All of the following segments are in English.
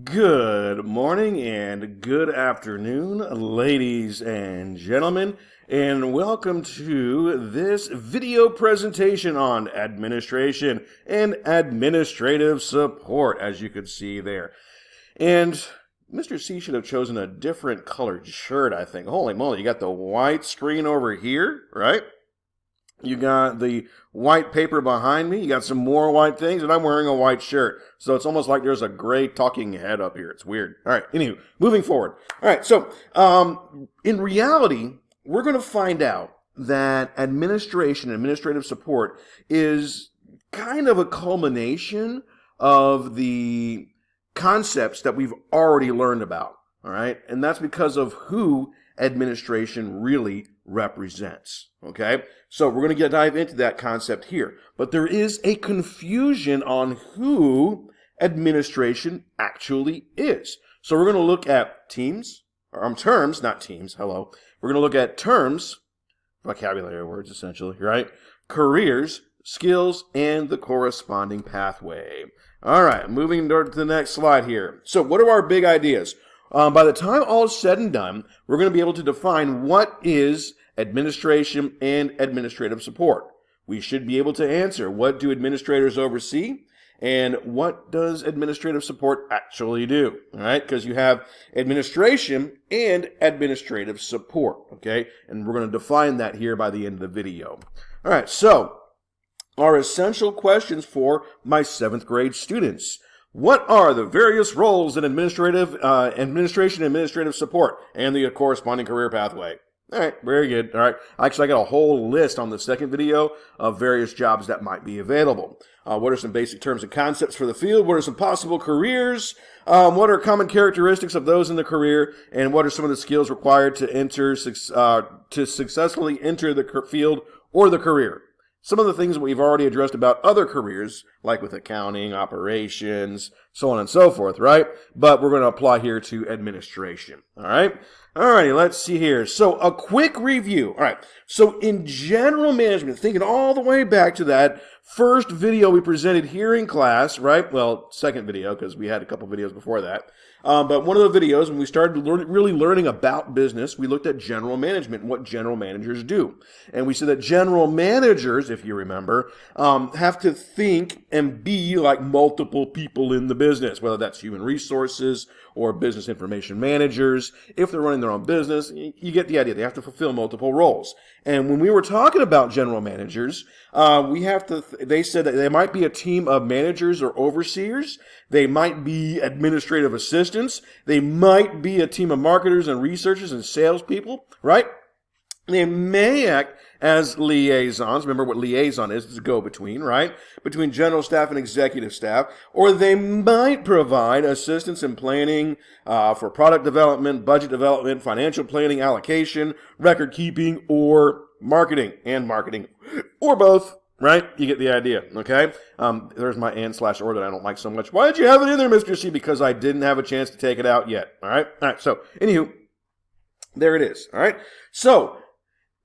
Good morning and good afternoon, ladies and gentlemen, and welcome to this video presentation on administration and administrative support, as you could see there. And Mr. C should have chosen a different colored shirt, I think. Holy moly, you got the white screen over here, right? You got the white paper behind me. You got some more white things, and I'm wearing a white shirt. So it's almost like there's a gray talking head up here. It's weird. All right, anywho, moving forward. All right, so in reality, we're going to find out that administration, administrative support is kind of a culmination of the concepts that we've already learned about. All right, and that's because of who administration really represents. Okay, so we're going to dive into that concept here, but there is a confusion on who administration actually is. So we're going to look at terms, not teams. Hello, we're going to look at terms, vocabulary words essentially, right? Careers, skills, and the corresponding pathway. All right, moving to the next slide here. So what are our big ideas? By the time all is said and done, we're going to be able to define what is administration and administrative support. We should be able to answer, what do administrators oversee and what does administrative support actually do? All right, because you have administration and administrative support, okay? And we're going to define that here by the end of the video. All right, so our essential questions for my 7th grade students. What are the various roles in administration, administrative support, and the corresponding career pathway? All right, very good. All right, actually, I got a whole list on the second video of various jobs that might be available. What are some basic terms and concepts for the field? What are some possible careers? What are common characteristics of those in the career? And what are some of the skills required to successfully enter the field or the career? Some of the things that we've already addressed about other careers, like with accounting, operations, so on and so forth, right? But we're going to apply here to administration, all right? All righty, let's see here. So a quick review. All right, so in general management, thinking all the way back to that first video we presented here in class, right? Well, second video, because we had a couple videos before that. But one of the videos, when we started really learning about business, we looked at general management and what general managers do. And we said that general managers, if you remember, have to think and be like multiple people in the business, whether that's human resources or business information managers. If they're running their own business, you get the idea. They have to fulfill multiple roles. And when we were talking about general managers, they said that they might be a team of managers or overseers. They might be administrative assistants. They might be a team of marketers and researchers and salespeople, right? They may act as liaisons. Remember what liaison is. It's a go-between, right? Between general staff and executive staff. Or they might provide assistance in planning for product development, budget development, financial planning, allocation, record keeping, or marketing. Or both. Right? You get the idea, okay? There's my and/or that I don't like so much. Why did you have it in there, Mr. C? Because I didn't have a chance to take it out yet, all right? All right, so, anywho, there it is, all right? So,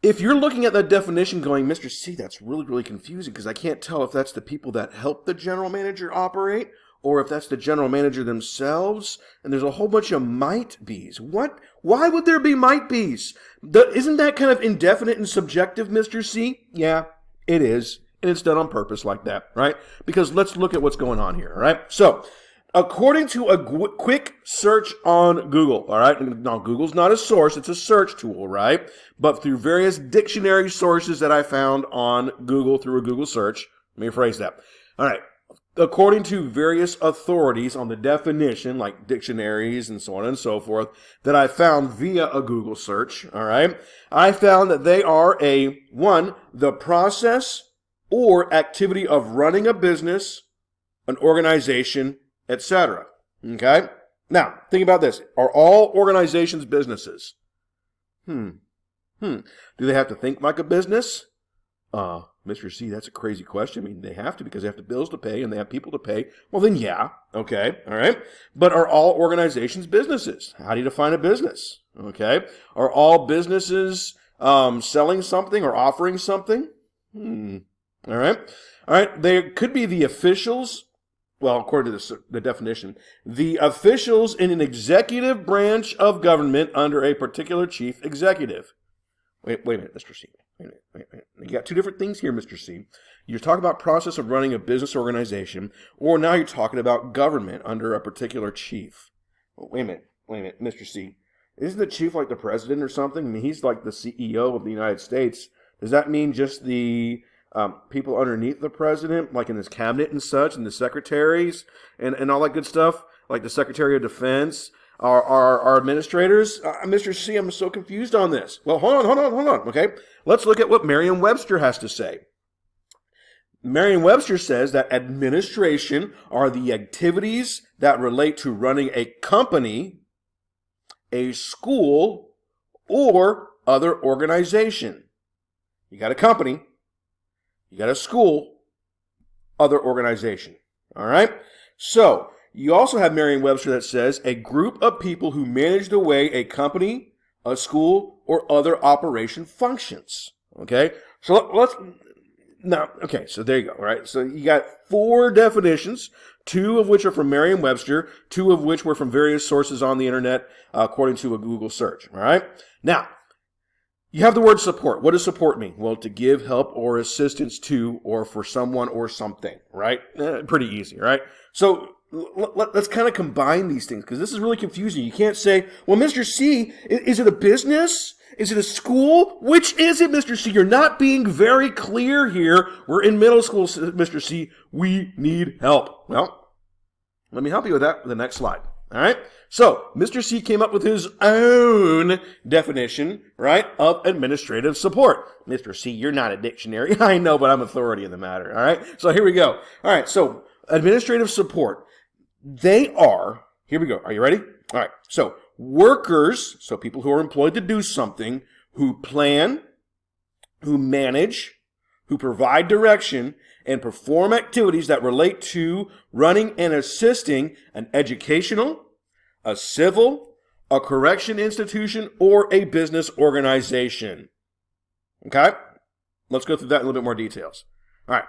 if you're looking at that definition going, Mr. C, that's really confusing because I can't tell if that's the people that help the general manager operate or if that's the general manager themselves, and there's a whole bunch of might be's. What? Why would there be might be's? Isn't that kind of indefinite and subjective, Mr. C? Yeah, it is. And it's done on purpose like that, right? Because let's look at what's going on here, all right? So, according to a quick search on Google, all right? Now, Google's not a source, it's a search tool, right? But through various dictionary sources that I found on Google through a Google search, let me phrase that. All right. According to various authorities on the definition, like dictionaries and so on and so forth, that I found via a Google search, all right? I found that they are the process or activity of running a business, an organization, etc. Okay? Now, think about this. Are all organizations businesses? Do they have to think like a business? Mr. C, that's a crazy question. I mean, they have to because they have bills to pay and they have people to pay. Well, then, yeah. Okay. All right. But are all organizations businesses? How do you define a business? Okay. Are all businesses selling something or offering something? All right. All right. They could be the officials well, according to the definition, the officials in an executive branch of government under a particular chief executive. Wait a minute, Mr. C. Wait a minute. You got two different things here, Mr. C. You're talking about process of running a business organization, or now you're talking about government under a particular chief. Wait a minute, Mr. C. Isn't the chief like the president or something? I mean, he's like the CEO of the United States. Does that mean just the people underneath the president, like in his cabinet and such, and the secretaries and all that good stuff, like the Secretary of Defense, are administrators? Mr. C, I'm so confused on this. Well, hold on. Okay, let's look at what Merriam-Webster has to say. Merriam-Webster says that administration are the activities that relate to running a company, a school, or other organization. You got a company, you got a school, other organization. All right? So, you also have Merriam-Webster that says a group of people who manage the way a company, a school, or other operation functions. Okay? So, so there you go, all right? So you got 4 definitions, 2 of which are from Merriam-Webster, 2 of which were from various sources on the internet, according to a Google search, all right? Now, you have the word support. What does support mean? Well, to give help or assistance to or for someone or something, right? Pretty easy, right? So let's kind of combine these things because this is really confusing. You can't say, well, Mr. C, is it a business? Is it a school? Which is it, Mr. C? You're not being very clear here. We're in middle school, Mr. C. We need help. Well, let me help you with that with the next slide. All right? So, Mr. C came up with his own definition, right, of administrative support. Mr. C, you're not a dictionary. I know, but I'm authority in the matter. All right? So, here we go. All right, so administrative support. They are, here we go. Are you ready? All right, so workers, so people who are employed to do something, who plan, who manage, who provide direction, and perform activities that relate to running and assisting an educational, a civil, a correction institution, or a business organization. Okay? Let's go through that in a little bit more details. All right.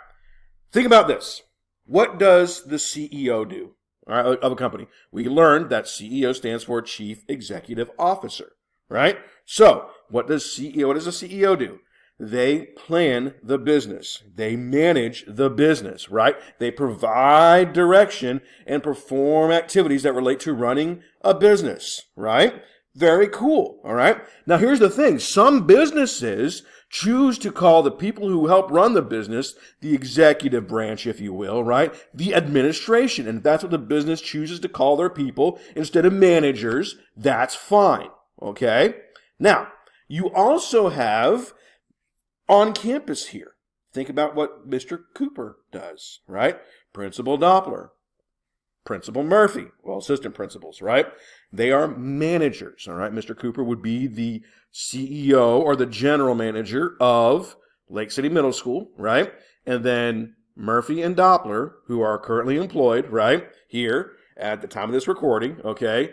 Think about this. What does the CEO do? All right, of a company? We learned that CEO stands for Chief Executive Officer, right? So, what does a CEO do? They plan the business. They manage the business, right? They provide direction and perform activities that relate to running a business, right? Very cool, all right? Now, here's the thing. Some businesses choose to call the people who help run the business the executive branch, if you will, right? The administration. And if that's what the business chooses to call their people instead of managers, that's fine, okay? Now, you also have on campus here. Think about what Mr. Cooper does, right? Principal Doppler, Principal Murphy, well, assistant principals, right? They are managers, all right? Mr. Cooper would be the CEO or the general manager of Lake City Middle School, right? And then Murphy and Doppler, who are currently employed, right, here at the time of this recording, okay,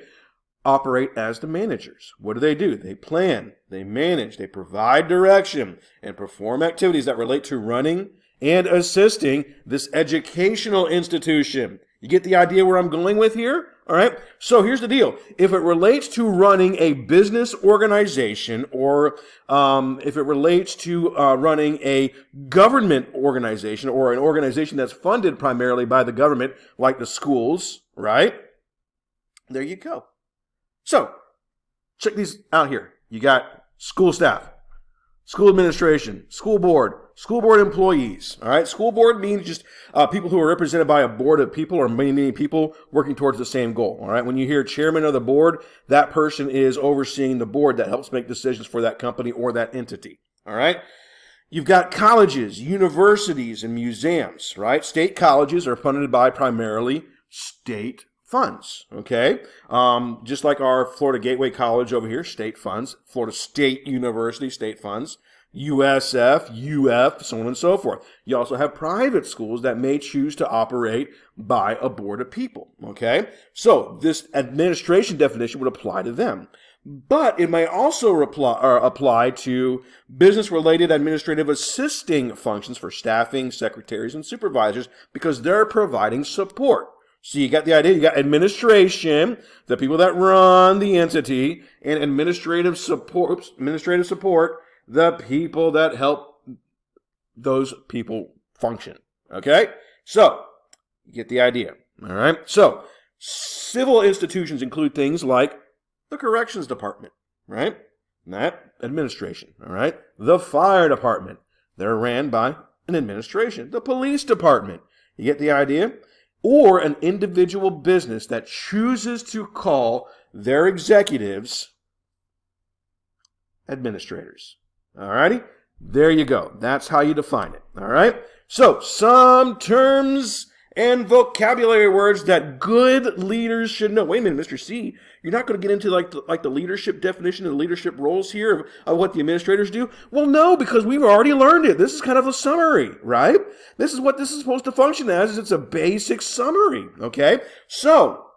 operate as the managers. What do? They plan, they manage, they provide direction, and perform activities that relate to running and assisting this educational institution. You get the idea where I'm going with here? All right. So here's the deal. If it relates to running a business organization or if it relates to running a government organization or an organization that's funded primarily by the government, like the schools, right? There you go. So check these out here. You got school staff, school administration, school board employees, all right? School board means just people who are represented by a board of people or many people working towards the same goal, all right? When you hear chairman of the board, that person is overseeing the board that helps make decisions for that company or that entity, all right? You've got colleges, universities, and museums, right? State colleges are funded by primarily state funds, okay? Just like our Florida Gateway College over here, state funds. Florida State University, state funds. USF, UF, so on and so forth. You also have private schools that may choose to operate by a board of people, okay? So this administration definition would apply to them. But it may also apply to business-related administrative assisting functions for staffing, secretaries, and supervisors because they're providing support. So you got the idea. You got administration, the people that run the entity, and administrative support, the people that help those people function. Okay? So, you get the idea. All right? So, civil institutions include things like the corrections department, right? That administration, all right? The fire department, they're ran by an administration. The police department, you get the idea? Or an individual business that chooses to call their executives administrators. All righty? There you go. That's how you define it. All right? So, some terms and vocabulary words that good leaders should know. Wait a minute, Mr. C, you're not going to get into like the leadership definition of the leadership roles here of what the administrators do? Well, no, because we've already learned it. This is kind of a summary, right? This is what this is supposed to function as, is it's a basic summary, okay? So,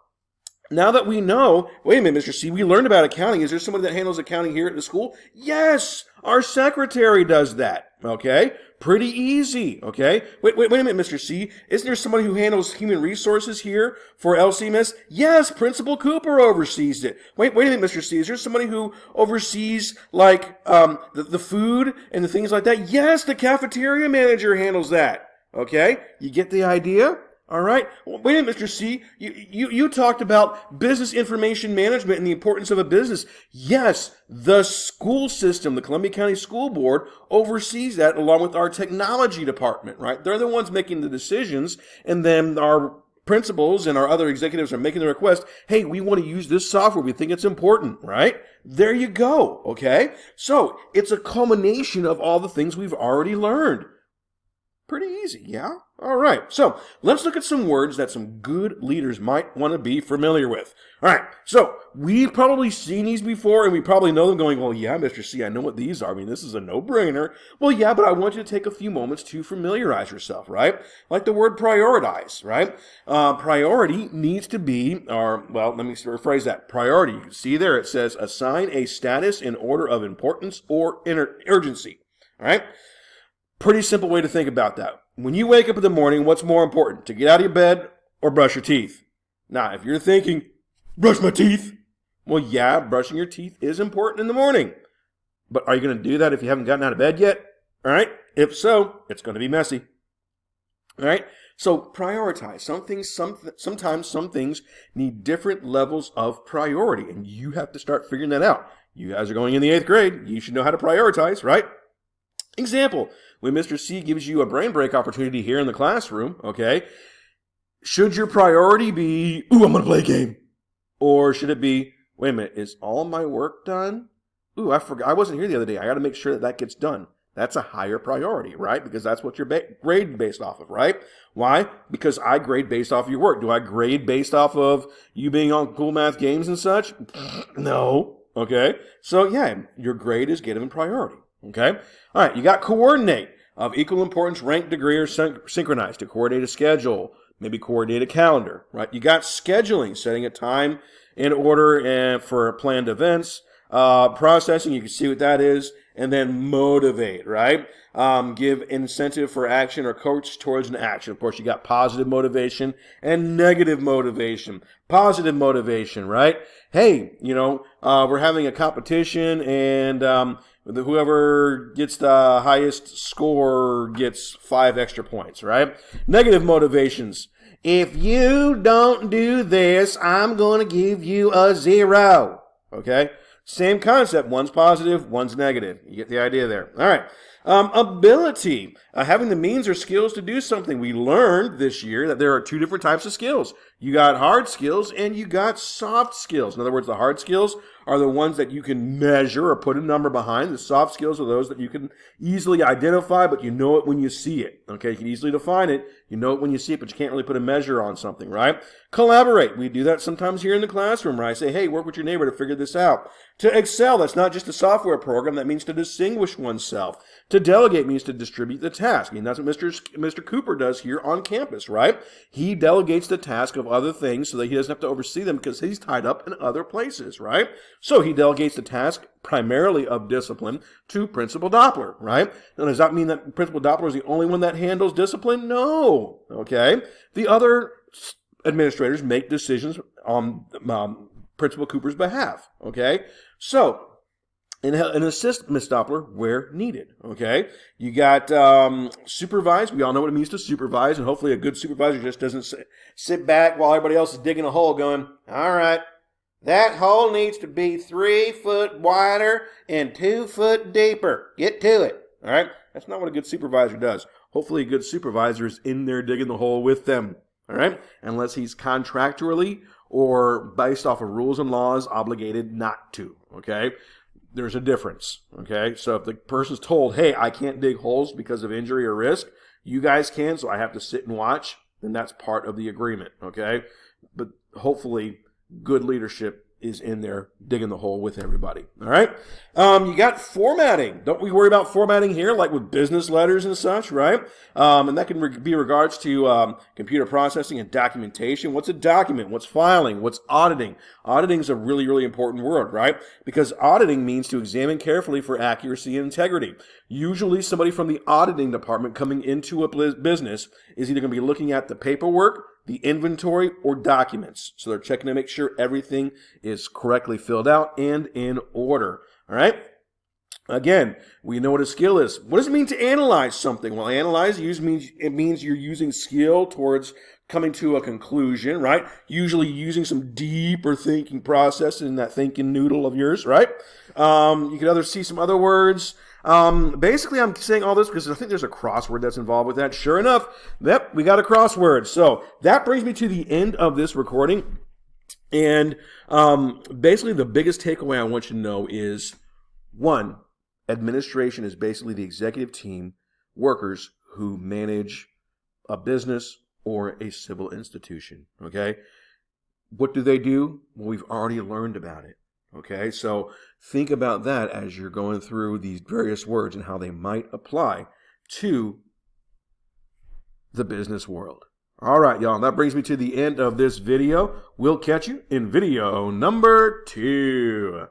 now that we know, wait a minute, Mr. C, we learned about accounting. Is there somebody that handles accounting here at the school? Yes, our secretary does that, okay? Pretty easy, okay? Wait a minute, Mr. C. Isn't there somebody who handles human resources here for LCMS? Yes, Principal Cooper oversees it. Wait a minute, Mr. C. Is there somebody who oversees, like, the food and the things like that? Yes, the cafeteria manager handles that, okay? You get the idea? All right. Wait a minute, Mr. C. You talked about business information management and the importance of a business. Yes, the school system, the Columbia County School Board, oversees that along with our technology department, right? They're the ones making the decisions, and then our principals and our other executives are making the request, hey, we want to use this software. We think it's important, right? There you go, okay? So it's a culmination of all the things we've already learned. Pretty easy, yeah? All right, so let's look at some words that some good leaders might want to be familiar with. All right, so we've probably seen these before, and we probably know them going, well, yeah, Mr. C, I know what these are. I mean, this is a no-brainer. Well, yeah, but I want you to take a few moments to familiarize yourself, right? Like the word prioritize, right? Priority needs to be, or, well, let me rephrase that. Priority, you can see there it says assign a status in order of importance or urgency, all right? Pretty simple way to think about that. When you wake up in the morning, what's more important, to get out of your bed or brush your teeth? Now, if you're thinking, brush my teeth, well, yeah, brushing your teeth is important in the morning. But are you going to do that if you haven't gotten out of bed yet? All right? If so, it's going to be messy. All right? So prioritize. Sometimes some things need different levels of priority, and you have to start figuring that out. You guys are going in the 8th grade. You should know how to prioritize, right? Example, when Mr. C gives you a brain break opportunity here in the classroom, okay, should your priority be, ooh, I'm going to play a game? Or should it be, wait a minute, is all my work done? Ooh, I forgot, I wasn't here the other day. I got to make sure that gets done. That's a higher priority, right? Because that's what you're grade based off of, right? Why? Because I grade based off of your work. Do I grade based off of you being on cool math games and such? No. Okay. So yeah, your grade is given priority. Okay. All right. You got coordinate, of equal importance, rank, degree, or synchronize, to coordinate a schedule, maybe coordinate a calendar, right? You got scheduling, setting a time in order for planned events. Processing, you can see what that is. And then motivate, right? Give incentive for action or coach towards an action. Of course, you got positive motivation and negative motivation. Positive motivation, right? Hey, we're having a competition, and whoever gets the highest score gets 5 extra points, right? Negative motivations. If you don't do this, I'm going to give you a 0. Okay? Same concept. One's positive, one's negative. You get the idea there. All right. Ability. Having the means or skills to do something. We learned this year that there are 2 different types of skills. You got hard skills and you got soft skills. In other words, the hard skills are the ones that you can measure or put a number behind. The soft skills are those that you can easily identify, but you know it when you see it. Okay, you can easily define it. You know it when you see it, but you can't really put a measure on something, right? Collaborate. We do that sometimes here in the classroom, right? I say, hey, work with your neighbor to figure this out. To excel, that's not just a software program. That means to distinguish oneself. To delegate means to distribute the task. I mean, that's what Mr. Cooper does here on campus, right? He delegates the task of other things so that he doesn't have to oversee them because he's tied up in other places, right? So he delegates the task primarily of discipline to Principal Doppler, right? Now, does that mean that Principal Doppler is the only one that handles discipline? No, okay? The other administrators make decisions on Principal Cooper's behalf, okay? So, and assist Miss Doppler where needed, okay? You got supervise. We all know what it means to supervise, and hopefully a good supervisor just doesn't sit back while everybody else is digging a hole going, all right, that hole needs to be 3 foot wider and 2 foot deeper. Get to it, all right? That's not what a good supervisor does. Hopefully a good supervisor is in there digging the hole with them, all right? Unless he's contractually or based off of rules and laws obligated not to, okay? There's a difference, okay? So if the person's told, hey, I can't dig holes because of injury or risk, you guys can, so I have to sit and watch, then that's part of the agreement, okay? But hopefully good leadership is in there digging the hole with everybody, all right? You got formatting. Don't we worry about formatting here, like with business letters and such, right? And that can be in regards to computer processing and documentation. What's a document? What's filing? What's auditing? Auditing is a really, really important word, right? Because auditing means to examine carefully for accuracy and integrity. Usually somebody from the auditing department coming into a business is either going to be looking at the paperwork, the inventory, or documents. So they're checking to make sure everything is correctly filled out and in order. All right? Again, we know what a skill is. What does it mean to analyze something? Well, analyze means you're using skill towards coming to a conclusion, right? Usually using some deeper thinking process in that thinking noodle of yours, right? You could see some other words. Basically, I'm saying all this because I think there's a crossword that's involved with that. Sure enough, yep, we got a crossword. So that brings me to the end of this recording. And basically, the biggest takeaway I want you to know is, one, administration is basically the executive team workers who manage a business or a civil institution, okay? What do they do? Well, we've already learned about it, okay? So think about that as you're going through these various words and how they might apply to the business world. All right, y'all, that brings me to the end of this video. We'll catch you in video number 2.